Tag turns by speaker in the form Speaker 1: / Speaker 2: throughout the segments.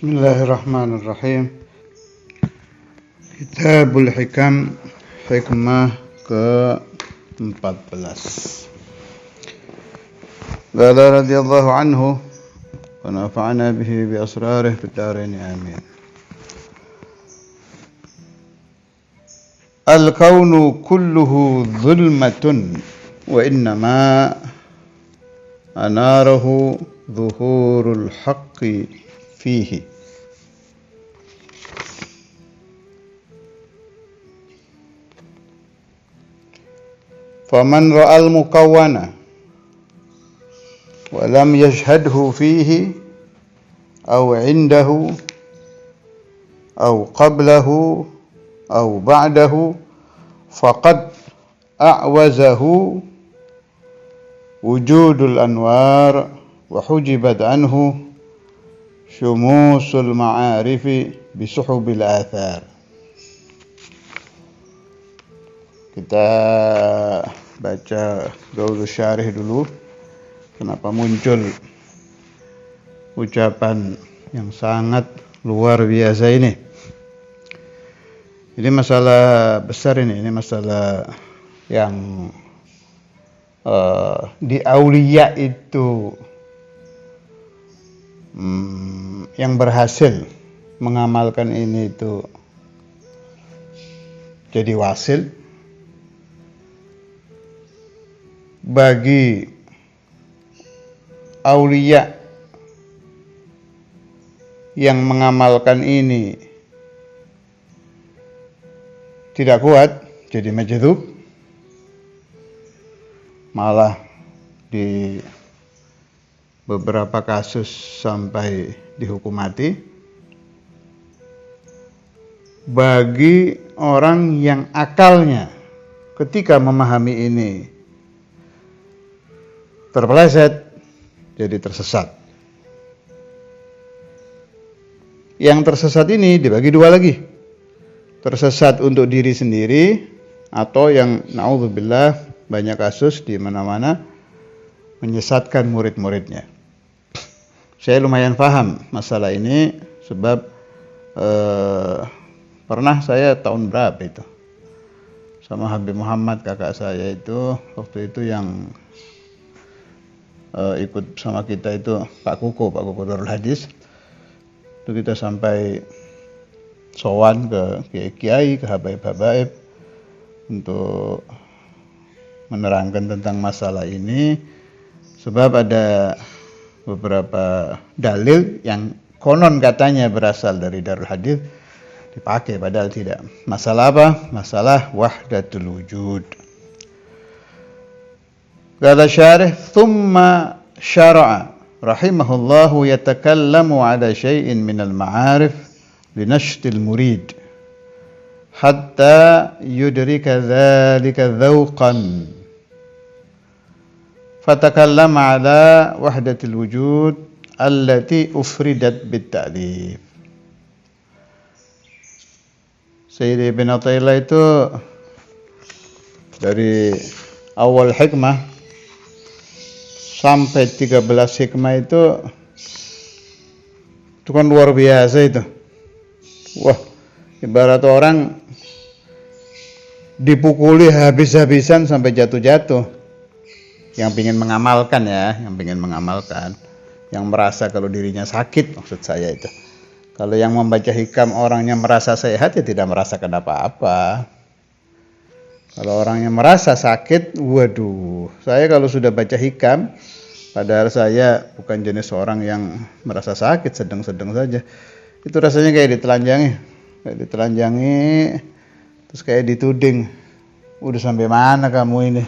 Speaker 1: Bismillahirrahmanirrahim. Kitabul Hikam, hikmah ke-14. Qala radhiyallahu anhu wa nafa'ana bihi bi asrarih fid dharain amin. Al-kaunu kulluhu dhulmatun wa innama anarahu dhuhurul haqqi fihi. Faman ra'al mukawwana wa lam yashhadhu fihi aw indahu aw qablahu aw ba'dahu faqad a'wazahu wujudul anwar wa hujibat anhu syumusul ma'arifi bisuhubil athar. Kita baca gaulus syarih dulu. Kenapa muncul ucapan yang sangat luar biasa ini? Ini masalah besar ini masalah yang di aulia itu yang berhasil mengamalkan ini itu jadi wasil. Bagi aulia yang mengamalkan ini tidak kuat, jadi majdzub, malah di beberapa kasus sampai dihukum mati. Bagi orang yang akalnya ketika memahami ini terpeleset, jadi tersesat. Yang tersesat ini dibagi dua lagi. Tersesat untuk diri sendiri, atau yang na'udzubillah banyak kasus di mana-mana menyesatkan murid-muridnya. Saya lumayan paham masalah ini sebab pernah saya tahun berapa itu sama Habib Muhammad, kakak saya itu waktu itu yang ikut sama kita itu Pak Kuko Darul Hadis. Itu kita sampai sowan ke kiai, ke habaib-habaib untuk menerangkan tentang masalah ini, sebab ada beberapa dalil yang konon katanya berasal dari Darul Hadis dipakai, padahal tidak. Masalah apa? Masalah wahdatul wujud. Qala syarih, thumma syara'a rahimahullahu yatakallamu ala syai'in minal ma'arif linashtil murid hatta yudrika dhalika dhawqan. Fatakallama ala wahdatil wujud allati ufridat bitta'lif. Sayyid Ibn Athaillah itu dari awal hikmah sampai 13 hikmah itu kan luar biasa itu. Wah, ibarat orang dipukuli habis-habisan sampai jatuh-jatuh. Yang ingin mengamalkan ya, yang merasa kalau dirinya sakit, maksud saya itu. Kalau yang membaca hikam orangnya merasa sehat, ya tidak merasakan apa-apa. Kalau orangnya merasa sakit, waduh, saya kalau sudah baca hikam, padahal saya bukan jenis orang yang merasa sakit, sedang-sedang saja. Itu rasanya kayak ditelanjangi, terus kayak dituding. Udah sampai mana kamu ini?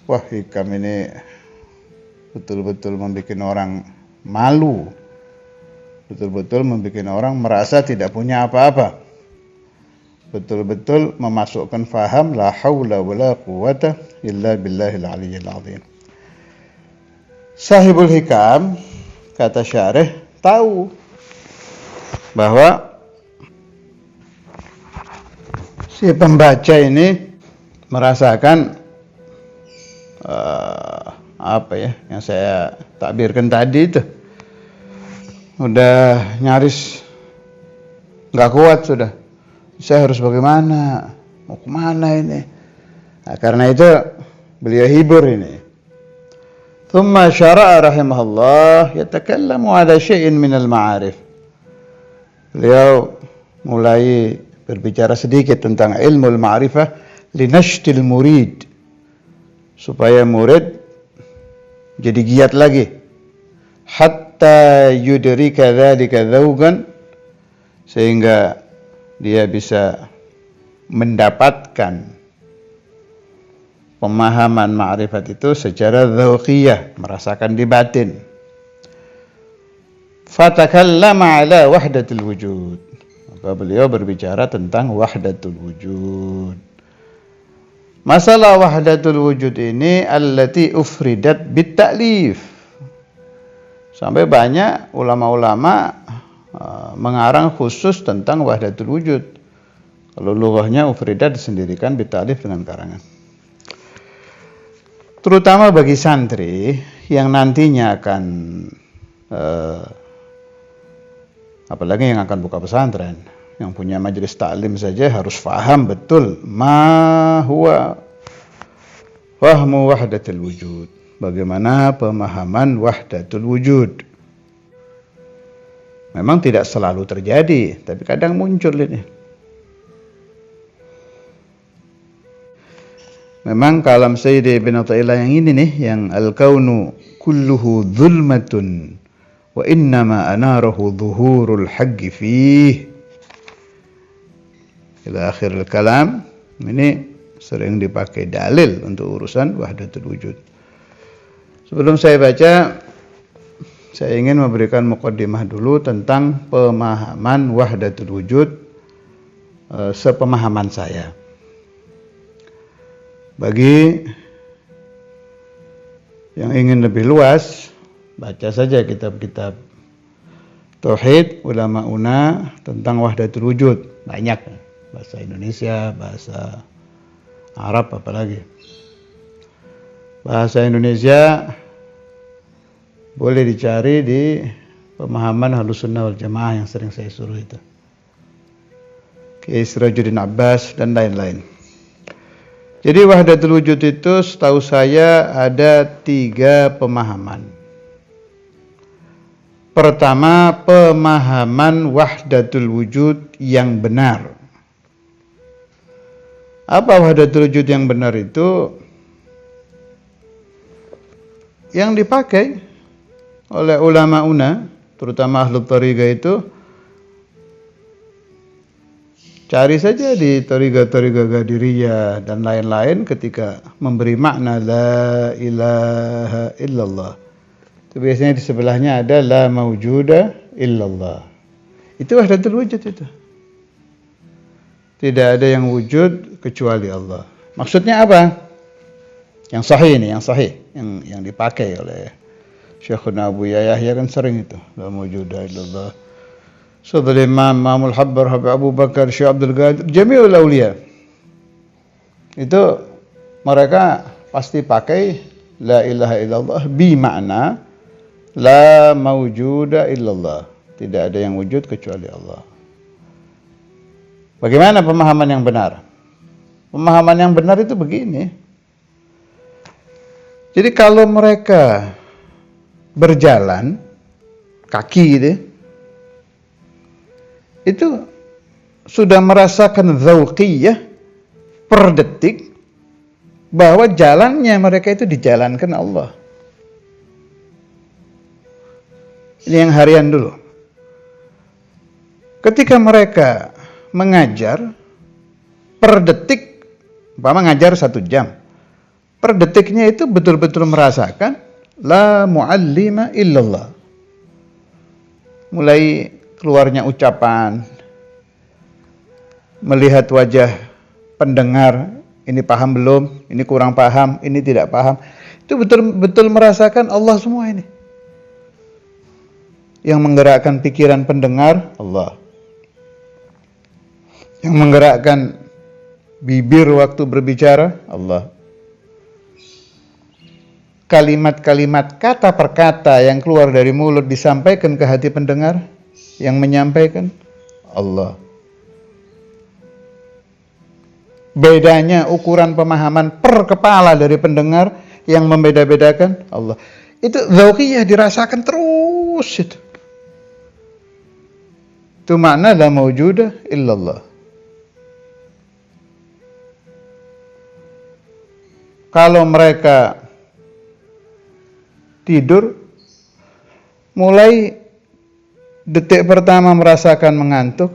Speaker 1: Wah, hikam ini betul-betul membuat orang malu. Betul-betul membuat orang merasa tidak punya apa-apa. Betul-betul memasukkan faham la haula wala quwata illa billahil aliyyil azim. Sahibul hikam, kata syarih, tahu bahwa si pembaca ini merasakan apa ya yang saya takbirkan tadi itu, udah nyaris nggak kuat sudah. Saya harus bagaimana? Mau kemana ini? Nah, karena itu beliau hibur ini. Thumma syara'a rahimahullah yatakallamu ala syai'in minal ma'arif. Beliau mulai berbicara sedikit tentang ilmu al-ma'rifah linashtil murid, supaya murid jadi giat lagi, hatta yudrika dzalika dzauqan, sehingga dia bisa mendapatkan pemahaman ma'rifat itu secara dzauqiyah, merasakan di batin. Fatakallama ala wahdatul wujud. Maka beliau berbicara tentang wahdatul wujud. Masalah wahdatul wujud ini allati ufridat bit ta'lif. Sampai banyak ulama-ulama mengarang khusus tentang wahdatul wujud. Kalau lughahnya ufridat disendirikan bit ta'lif dengan karangan. Terutama bagi santri yang nantinya akan apalagi yang akan buka pesantren, yang punya majelis taklim saja harus faham betul ma huwa fahmu wahdatul wujud. Bagaimana pemahaman wahdatul wujud. Memang tidak selalu terjadi, tapi kadang muncul ini. Memang kalam Sayyid Ibn Athaillah yang ini nih, yang al-kaunu kulluhu zulmatun wa innama anarahu zuhurul haqqi fih ila akhir kalam. Ini sering dipakai dalil untuk urusan wahdatul wujud. Sebelum saya baca, saya ingin memberikan muqaddimah dulu tentang pemahaman wahdatul wujud sepemahaman saya. Bagi yang ingin lebih luas, baca saja kitab-kitab tauhid ulama una tentang wahdatul wujud. Banyak, bahasa Indonesia, bahasa Arab apalagi. Bahasa Indonesia boleh dicari di pemahaman Ahlussunnah wal Jamaah yang sering saya suruh itu, Kiai Sirajuddin Abbas dan lain-lain. Jadi wahdatul wujud itu setahu saya ada 3 pemahaman. Pertama, pemahaman wahdatul wujud yang benar. Apa wahdatul wujud yang benar itu? Yang dipakai oleh ulama una, terutama ahlul thariqah itu, cari saja di thariqah Qadiriyah dan lain-lain ketika memberi makna la ilaha illallah. Itu biasanya di sebelahnya ada la maujuda illallah. Itu wahdatul wujud itu. Tidak ada yang wujud kecuali Allah. Maksudnya apa? Yang sahih ini, yang dipakai oleh Syekhuna Abu Yahya kan sering itu, la maujuda illallah. Saudara Imamul Habbar, Habib Abu Bakar, Syekh Abdul Qadir, Jami'ul Auliya. Itu mereka pasti pakai la ilaha illallah bi makna la maujuda illallah. Tidak ada yang wujud kecuali Allah. Bagaimana pemahaman yang benar? Pemahaman yang benar itu begini. Jadi kalau mereka berjalan kaki gitu, itu sudah merasakan dzauqiyah per detik bahwa jalannya mereka itu dijalankan Allah. Ini yang harian dulu. Ketika mereka mengajar per detik, umpama ngajar 1 jam, per detiknya itu betul-betul merasakan la muallima illallah. Mulai keluarnya ucapan, melihat wajah pendengar, ini paham belum, ini kurang paham, ini tidak paham. Itu betul-betul merasakan Allah semua ini. Yang menggerakkan pikiran pendengar, Allah. Yang menggerakkan bibir waktu berbicara, Allah. kalimat-kalimat kata per kata yang keluar dari mulut disampaikan ke hati pendengar? Yang menyampaikan Allah. Bedanya ukuran pemahaman per kepala dari pendengar yang membeda-bedakan Allah. Itu dzauqiyah, dirasakan terus itu. Itu makna la maujuda illallah. Kalau mereka tidur, mulai detik pertama merasakan mengantuk,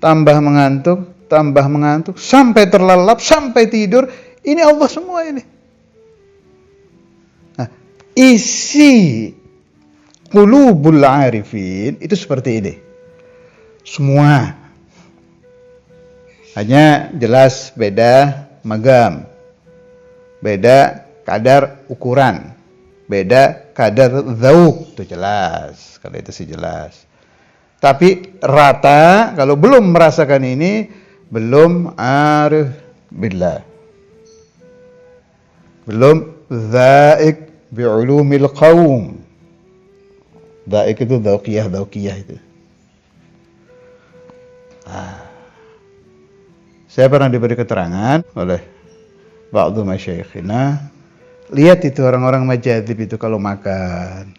Speaker 1: tambah mengantuk, sampai terlelap, sampai tidur, ini Allah semua ini. Nah, isi qulubul arifin itu seperti ini. Semua. Hanya jelas beda magam. Beda kadar ukuran, beda kadar dzauq, itu jelas. Kalau itu sih jelas. Tapi rata, kalau belum merasakan ini, belum arif billah, belum dzaiq bi'ulumil qaum. Dzaiq itu dzauqiyah itu. Saya pernah diberi keterangan oleh ba'du masyayikhina, lihat itu orang-orang majadzib itu kalau makan,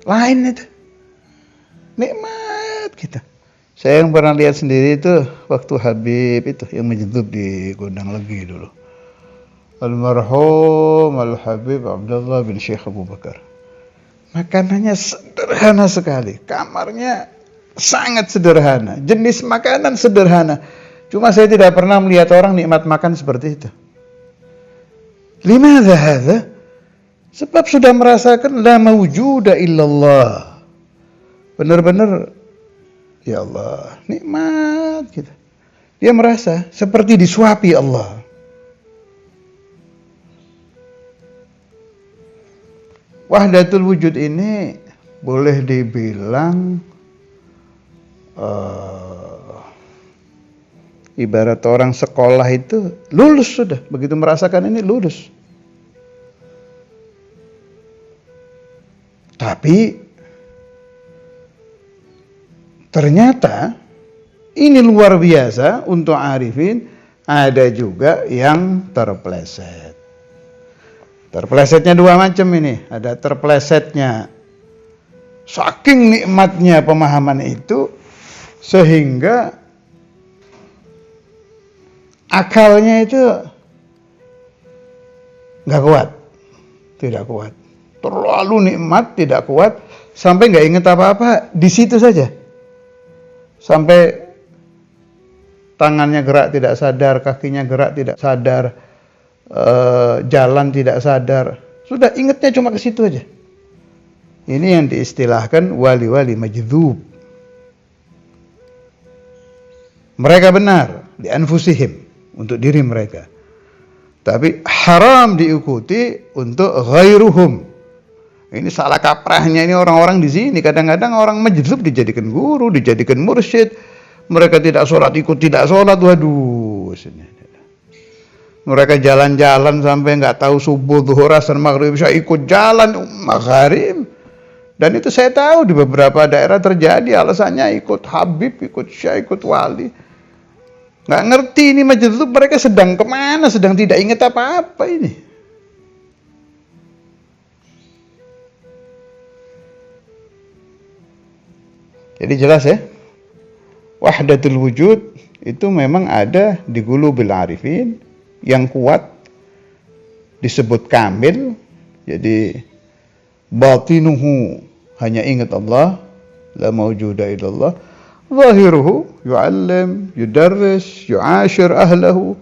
Speaker 1: lain itu, nikmat kita. Saya yang pernah lihat sendiri itu waktu Habib itu yang majadzib di Gondang Legi dulu, almarhum Al-Habib Abdullah bin Syekh Abu Bakar. Makanannya sederhana sekali, kamarnya sangat sederhana, jenis makanan sederhana. Cuma saya tidak pernah melihat orang nikmat makan seperti itu. Limadha hadha? Sebab sudah merasakan la mawjuda illallah. Benar-benar, ya Allah, nikmat kita. Dia merasa seperti disuapi Allah. Wahdatul wujud ini boleh dibilang ibarat orang sekolah itu lulus sudah. Begitu merasakan ini lulus. Tapi ternyata ini luar biasa untuk arifin, ada juga yang terpleset. Terplesetnya dua macam ini. Ada terplesetnya saking nikmatnya pemahaman itu sehingga akalnya itu nggak kuat, tidak kuat. Terlalu nikmat, tidak kuat, sampai nggak ingat apa-apa di situ saja. Sampai tangannya gerak tidak sadar, kakinya gerak tidak sadar, jalan tidak sadar. Sudah ingatnya cuma ke situ aja. Ini yang diistilahkan wali-wali majdzub. Mereka benar di anfusihim, untuk diri mereka. Tapi haram diikuti untuk ghairuhum. Ini salah kaprahnya ini orang-orang di sini. Kadang-kadang orang majdzub dijadikan guru, dijadikan mursyid. Mereka tidak sholat, ikut tidak sholat. Waduh. Mereka jalan-jalan sampai nggak tahu subuh, zuhur, asar, maghrib, isya, ikut jalan maghrib. Dan itu saya tahu di beberapa daerah terjadi. Alasannya ikut Habib, ikut Syekh, ikut wali. Nggak ngerti ini majdzub, mereka sedang kemana, sedang tidak ingat apa-apa ini. Jadi jelas ya, wahdatul wujud itu memang ada di qulubil arifin, yang kuat disebut kamil. Jadi batinuhu hanya ingat Allah, la mawjuda illallah. Zahiruhu yu'allim, yudarris, yu'ashir ahlahu,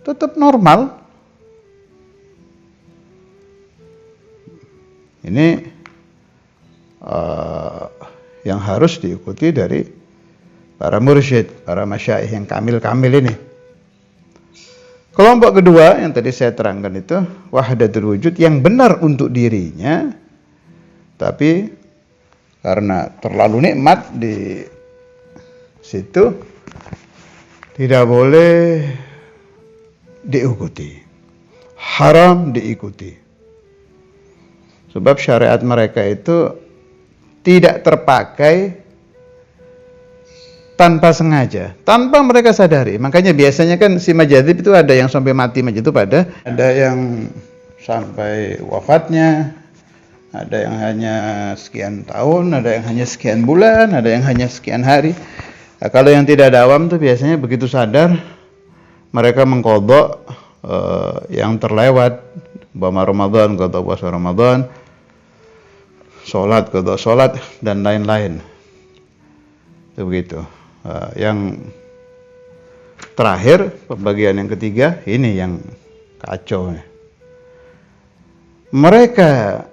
Speaker 1: tetap normal. Ini yang harus diikuti dari para mursyid, para masyayikh yang kamil-kamil ini. Kelompok kedua yang tadi saya terangkan itu wahdatul wujud, yang benar untuk dirinya, tapi karena terlalu nikmat di situ tidak boleh diikuti, haram diikuti. Sebab syariat mereka itu tidak terpakai tanpa sengaja, tanpa mereka sadari. Makanya biasanya kan si majadzib itu ada yang sampai mati itu ada yang sampai wafatnya, ada yang hanya sekian tahun, ada yang hanya sekian bulan, ada yang hanya sekian hari. Nah, kalau yang tidak ada awam tuh biasanya begitu sadar mereka mengqadha yang terlewat, umpama Ramadan, qadha puasa Ramadan, sholat, qadha sholat, dan lain-lain. Itu begitu. Yang terakhir, pembagian yang ketiga, ini yang kacau. Mereka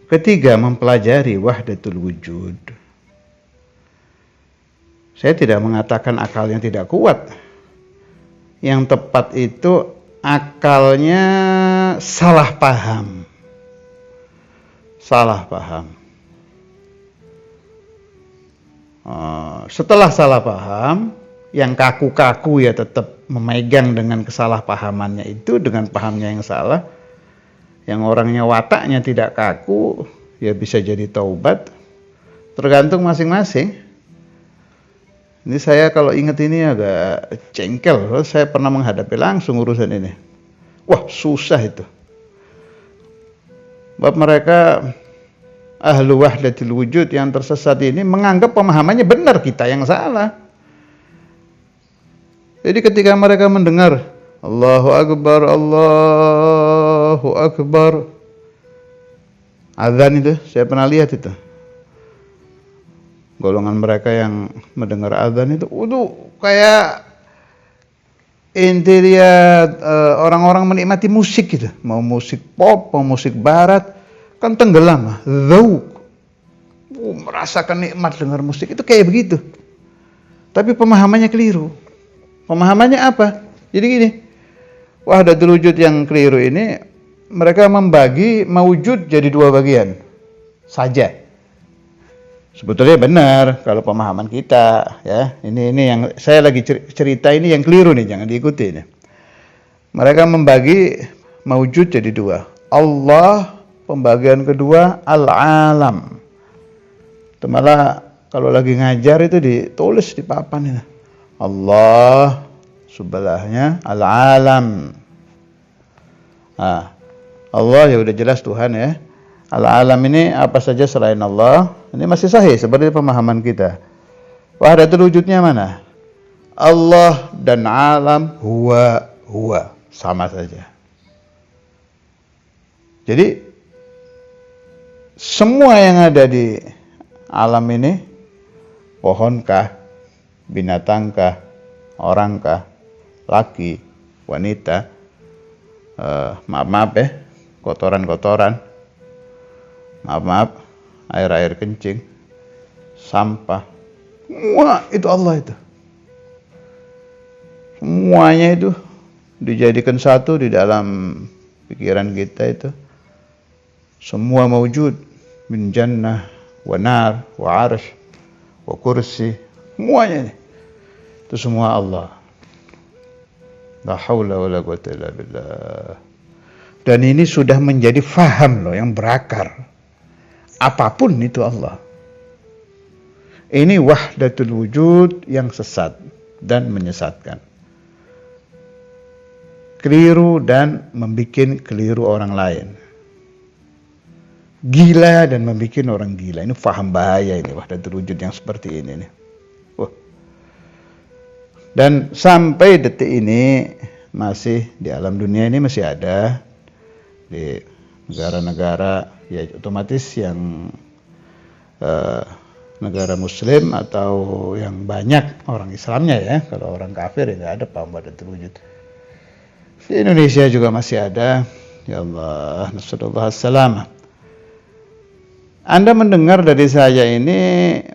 Speaker 1: ketiga mempelajari wahdatul wujud. Saya tidak mengatakan akalnya tidak kuat. Yang tepat itu akalnya salah paham. Salah paham. Setelah salah paham, yang kaku-kaku ya tetap memegang dengan kesalahpahamannya itu, dengan pahamnya yang salah. Yang orangnya wataknya tidak kaku, ya bisa jadi taubat. Tergantung masing-masing. Ini saya kalau ingat ini agak jengkel. Saya pernah menghadapi langsung urusan ini. Wah, susah itu. Sebab mereka ahlu wahdatil wujud yang tersesat ini menganggap pemahamannya benar, kita yang salah. Jadi ketika mereka mendengar Allahu Akbar, Allahu Akbar, azan itu, saya pernah lihat itu. Golongan mereka yang mendengar azan itu, kayak inti dia orang-orang menikmati musik gitu. Mau musik pop, mau musik barat, kan tenggelam, dzauq. Merasakan nikmat dengar musik itu kayak begitu. Tapi pemahamannya keliru. Pemahamannya apa? Jadi gini, wahdatul wujud yang keliru ini, mereka membagi mawujud jadi dua bagian saja. Sebetulnya benar kalau pemahaman kita, ya. Ini yang saya lagi cerita ini yang keliru nih, jangan diikuti nih. Mereka membagi mawujud jadi dua. Allah, pembagian kedua al-alam. Itu malah kalau lagi ngajar itu ditulis di papan itu. Allah, sebelahnya al-alam. Nah, Allah ya udah jelas Tuhan ya. Al-alam ini apa saja selain Allah. Ini masih sahih seperti pemahaman kita. Wahdatul wujudnya mana? Allah dan alam huwa sama saja. Jadi semua yang ada di alam ini, pohonkah, binatangkah, orangkah, laki, wanita, maaf ya, kotoran-kotoran, maaf, air-air kencing, sampah, semua itu Allah itu. Semuanya itu dijadikan satu di dalam pikiran kita itu. Semua mawujud, min jannah, wa nar, wa arsh, wa kursi, semuanya ini. Itu semua Allah. La haula wa la quwwata illa billah. Dan ini sudah menjadi faham loh, yang berakar. Apapun itu Allah. Ini wahdatul wujud yang sesat dan menyesatkan. Keliru dan membuat keliru orang lain. Gila dan membuat orang gila. Ini faham bahaya ini, wahdatul wujud yang seperti ini nih. Dan sampai detik ini masih di alam dunia ini masih ada di negara-negara ya otomatis yang negara muslim atau yang banyak orang Islamnya ya. Kalau orang kafir ya nggak ada paham wahdatul wujud. Di Indonesia juga masih ada. Ya Allah, nasallallahu alaihi. Anda mendengar dari saya ini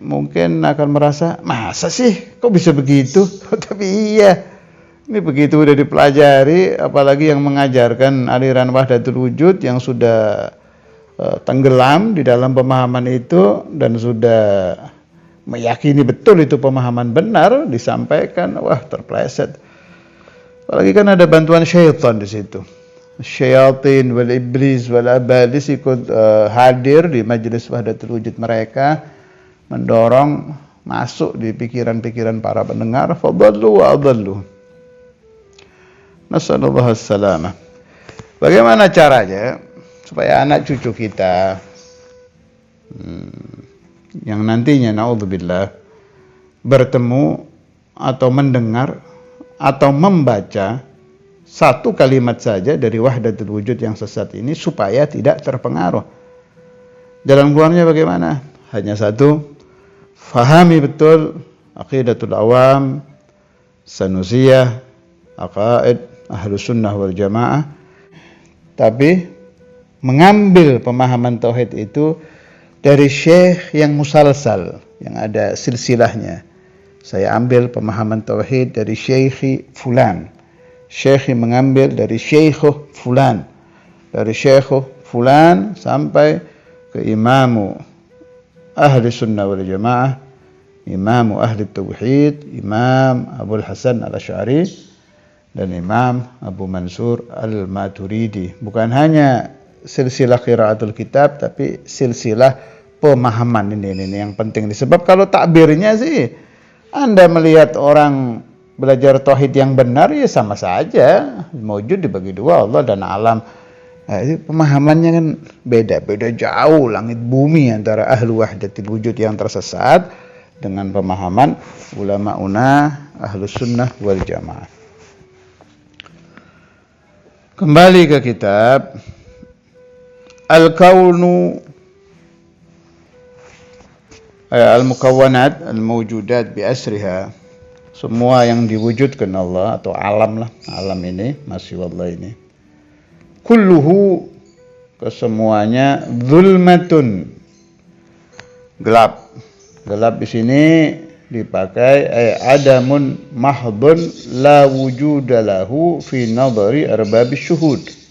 Speaker 1: mungkin akan merasa, masa sih kok bisa begitu? Tapi iya, ini begitu udah dipelajari, apalagi yang mengajarkan aliran wahdatul wujud yang sudah tenggelam di dalam pemahaman itu dan sudah meyakini betul itu pemahaman benar, disampaikan, wah terpleset. Apalagi kan ada bantuan syaitan di situ. syayatin wal iblis wal abalis ikut hadir di majelis wahdatul wujud mereka, mendorong masuk di pikiran-pikiran para pendengar, fadallu wa adallu. Nasallallahu as-salamah. Bagaimana caranya supaya anak cucu kita yang nantinya naudzubillah bertemu atau mendengar atau membaca satu kalimat saja dari wahdatul wujud yang sesat ini supaya tidak terpengaruh. Jalan keluarnya bagaimana? Hanya satu, fahami betul aqidatul awam, sanusiyah, aqaid ahlus sunnah wal jamaah, tapi mengambil pemahaman tauhid itu dari syekh yang musalsal, yang ada silsilahnya. Saya ambil pemahaman tauhid dari syekh fulan, syekh mengambil dari syekh fulan, dari syekh fulan sampai ke imamu ahli sunnah wal jamaah, imamu ahli tauhid, imam Abul Hasan al-Asy'ari dan imam Abu Mansur al-Maturidi. Bukan hanya silsilah qiraatul kitab, tapi silsilah pemahaman ini yang penting. Sebab kalau takbirnya sih, Anda melihat orang belajar tauhid yang benar ya sama saja, mewujud dibagi dua, Allah dan alam. Nah, itu pemahamannya kan beda jauh langit bumi antara ahlu wahdatil wujud yang tersesat dengan pemahaman ulama ahlus sunnah wal jamaah. Kembali ke kitab Al-Kaunu Al-Mukawwanat Al-Mawjudat bi asriha, semua yang diwujudkan Allah atau alam lah, alam ini, masih wallah ini, kulluhu, kesemuanya, zulmatun, gelap. Gelap di sini dipakai adamun mahdun la wujudalahu fi nadhari arbabis syuhud.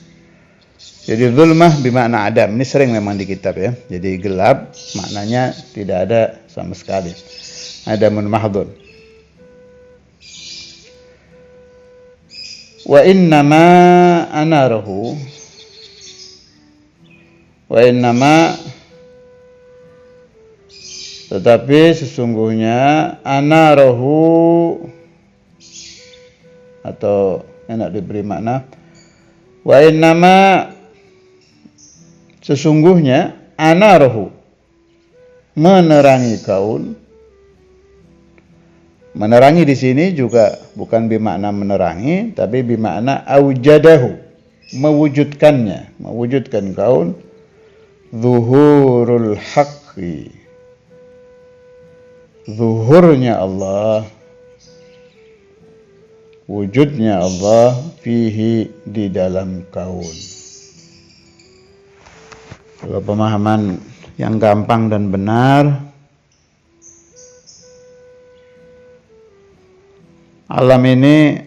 Speaker 1: Jadi zulmah bermakna adam. Ini sering memang di kitab ya. Jadi gelap maknanya tidak ada sama sekali. Adamun mahdun. Wa innama anarahu, wa innama, tetapi sesungguhnya anarahu, atau enak diberi makna wa innama, sesungguhnya anarahu, menerangi kaun. Menerangi di sini juga bukan bermakna menerangi, tapi bermakna aujadahu, mewujudkannya, mewujudkan kaun. Zuhurul haqqi, zuhurnya Allah, wujudnya Allah, fihi, di dalam kaun. Kalau pemahaman yang gampang dan benar, alam ini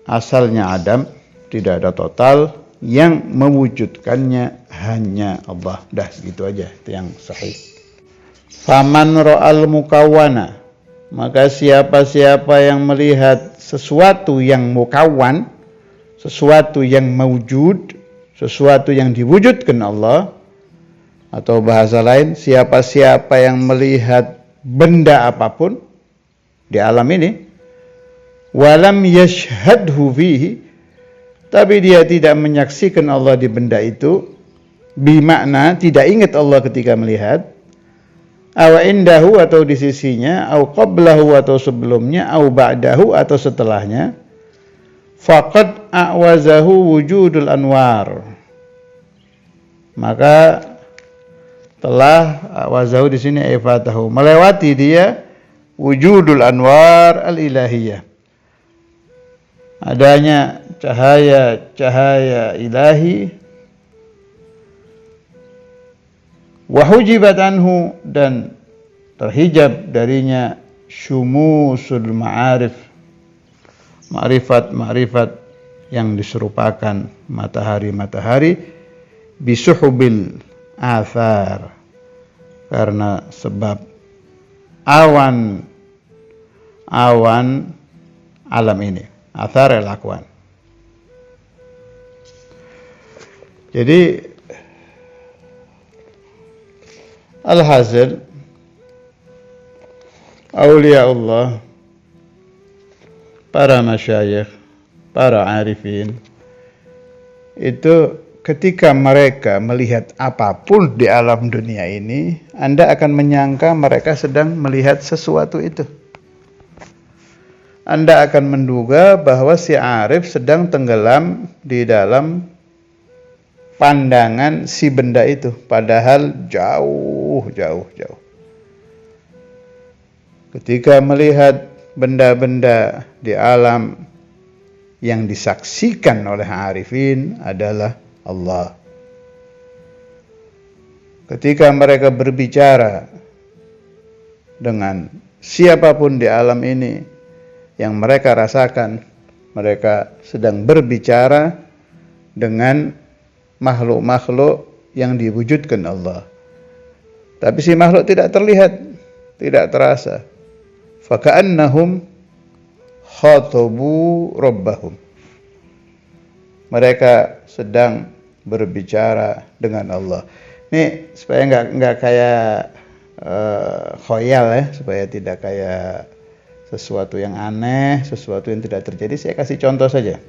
Speaker 1: asalnya adam, tidak ada total, yang mewujudkannya hanya Allah. Dah gitu aja, itu yang sahih. Faman ra'al mukawwana, maka siapa-siapa yang melihat sesuatu yang mukawwan, sesuatu yang mewujud, sesuatu yang diwujudkan Allah, atau bahasa lain, siapa-siapa yang melihat benda apapun di alam ini, walam yashhadhu fihi, tapi dia tidak menyaksikan Allah di benda itu, bimakna tidak ingat Allah ketika melihat, aw indahu, atau di sisinya, aw qablahu, atau sebelumnya, aw ba'dahu, atau setelahnya, faqad a'wazahu wujudul anwar, maka telah a'wazahu di sini ifatahu, melewati dia wujudul anwar al-ilahiyah, adanya cahaya-cahaya ilahi, wa hujibat anhu, dan terhijab darinya syumusul ma'arif, ma'rifat yang diserupakan matahari-matahari, bisuhubil athar, karena sebab awan alam ini, athar al-akwan. Jadi alhasil aulia Allah, para masyayikh, para arifin itu ketika mereka melihat apapun di alam dunia ini, Anda akan menyangka mereka sedang melihat sesuatu itu. Anda akan menduga bahwa si arif sedang tenggelam di dalam pandangan si benda itu, padahal jauh. Ketika melihat benda-benda di alam yang disaksikan oleh arifin adalah Allah. Ketika mereka berbicara dengan siapapun di alam ini, yang mereka rasakan, mereka sedang berbicara dengan makhluk-makhluk yang diwujudkan Allah. Tapi si makhluk tidak terlihat, tidak terasa. Faka'annahum khatabu rabbahum. Mereka sedang berbicara dengan Allah. Ini supaya nggak kayak khoyal ya, supaya tidak kayak sesuatu yang aneh, sesuatu yang tidak terjadi. Saya kasih contoh saja.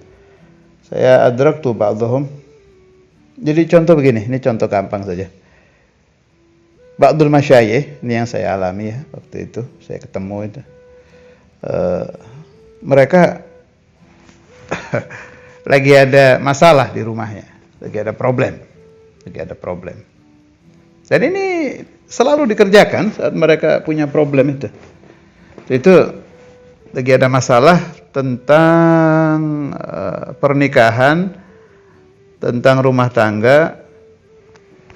Speaker 1: Saya adraktu ba'dhum. Jadi contoh begini, ini contoh gampang saja. Ba'dul masyayikh, ini yang saya alami ya waktu itu, saya ketemu itu. Mereka lagi ada masalah di rumahnya, lagi ada problem. Dan ini selalu dikerjakan saat mereka punya problem itu. Itu lagi ada masalah tentang pernikahan, tentang rumah tangga.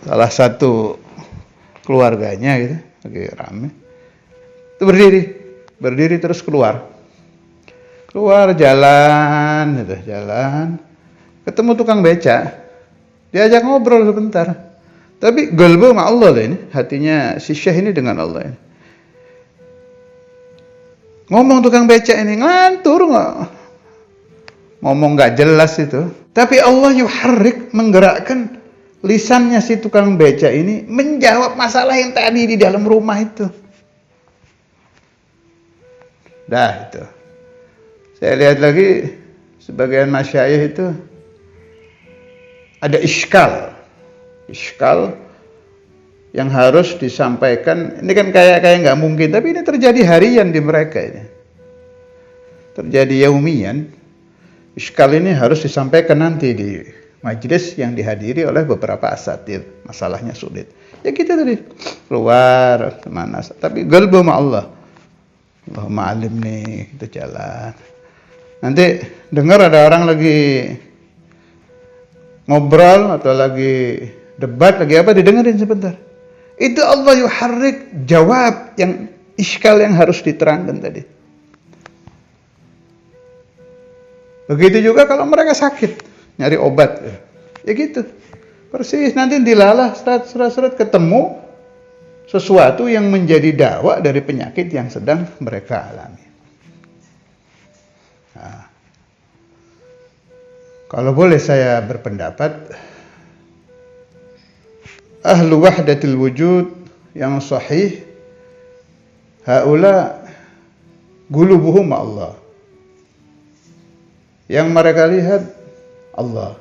Speaker 1: Salah satu keluarganya gitu, lagi rame. Itu berdiri terus keluar jalan, ketemu tukang beca, diajak ngobrol sebentar. Tapi qalbu ma'allah ini, hatinya si syekh ini dengan Allah ini. Ngomong tukang beca ini ngantur ngomong nggak jelas itu. Tapi Allah yuharrik, menggerakkan lisannya si tukang beca ini menjawab masalah yang tadi di dalam rumah itu. Dah itu. Saya lihat lagi sebagian masyayikh itu ada iskal yang harus disampaikan. Ini kan kayak nggak mungkin, tapi ini terjadi harian di mereka ini. Terjadi yaumian. Iskal ini harus disampaikan nanti di majelis yang dihadiri oleh beberapa asatir. Masalahnya sulit. Ya kita tadi keluar kemana? Tapi qalbu ma'allah. Allahumma alimni, kita jalan. Nanti dengar ada orang lagi ngobrol atau lagi debat, lagi apa, didengarin sebentar. Itu Allah yuharrik, jawab yang iskal yang harus diterangkan tadi. Begitu juga kalau mereka sakit, nyari obat. Ya gitu. Persis, nanti dilalah surat ketemu sesuatu yang menjadi dawa dari penyakit yang sedang mereka alami. Nah, kalau boleh saya berpendapat, ahlu wahdatil wujud yang sahih, haula gulubuhum Allah. Yang mereka lihat Allah.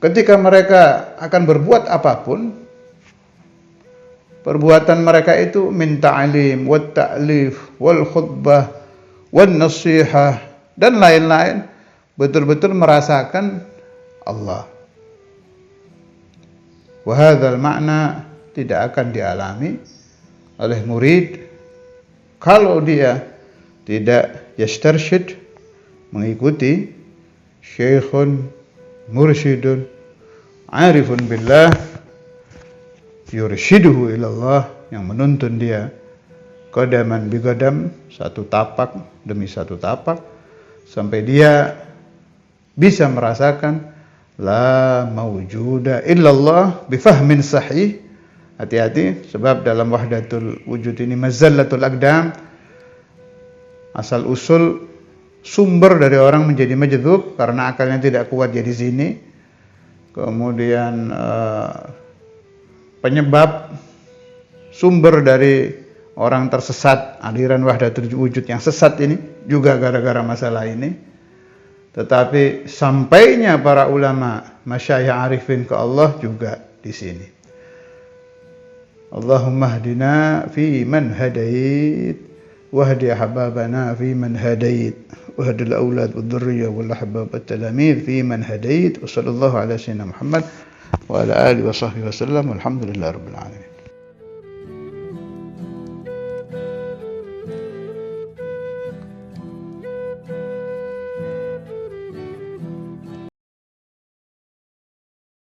Speaker 1: Ketika mereka akan berbuat apapun, perbuatan mereka itu min ta'lim, wat ta'lif, wal khutbah, wan nasihah, dan lain-lain, betul-betul merasakan Allah. Wa hadzal makna tidak akan dialami oleh murid kalau dia tidak yastarsyid, mengikuti syekhun mursyidun arifun billah yurshiduhu ilallah, yang menuntun dia qadaman bi qadam, satu tapak demi satu tapak, sampai dia bisa merasakan la mawjuda illallah bifahmin sahih. Hati-hati, sebab dalam wahdatul wujud ini mazallatul aqdam, asal usul sumber dari orang menjadi majdzub karena akalnya tidak kuat jadi sini. kemudian penyebab sumber dari orang tersesat, aliran wahdatul wujud yang sesat ini juga gara-gara masalah ini. Tetapi sampainya para ulama, masyayikh arifin ke Allah juga di sini. Allahumma hdina fi man hadait, wahdi ahbabana fi man hadait, wahdi al-aulad wad-dhurriyyah wal ahbab wat-talamid fi man hadait. Wassallallahu ala sayyidina Muhammad wa ala alihi wa sahbihi wasallam. Walhamdulillahirabbil alamin.